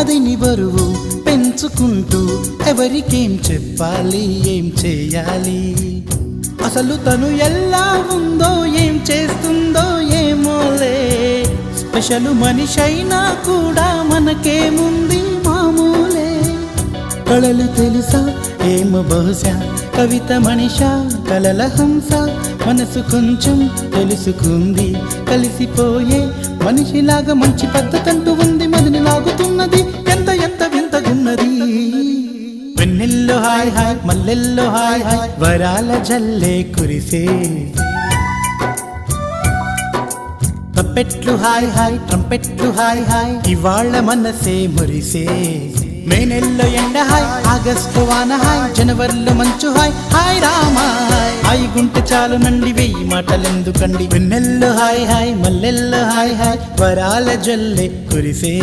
మదిని బరువు పెంచుకుంటూ ఎవరికేం చెప్పాలి ఏం చేయాలి అసలు తను ఎలా ఉందో ఏం చేస్తుందో ఏమోలే స్పెషల్ మనిషైనా కూడా మనకేముంది మామూలే కళలు తెలుసా ఏమో బహుశా కవిత మనిషా కలల హంస మనసు కొంచెం తెలుసుకుంది కలిసిపోయే మనిషిలాగా మంచి పద్ధతంటూ ఉంది మదిని లాగుతున్నది ఎంత ఎంత వింతగున్నది వెన్నెల్లో హాయ్ హాయ్ మల్లెల్లో హాయ్ హాయ్ వరాల జల్లే కురిసే తప్పెట్లు హాయ్ హాయ్ ట్రంపెట్లు హాయ్ హాయ్ ఇవాళ్ళ మనసే మురిసే మే నెలలో ఎండ హాయ్ ఆగస్టు వాన హాయ్ జనవరిలో మంచు హాయ్ హాయ్ రామా హాయ్ గుంటె చాలు నండి వెయ్యి మాటలెందుకండి వెన్నెల్లో హాయ్ హాయ్ మల్లెల్లో హాయ్ హాయ్ వరాల జల్లె కురిసే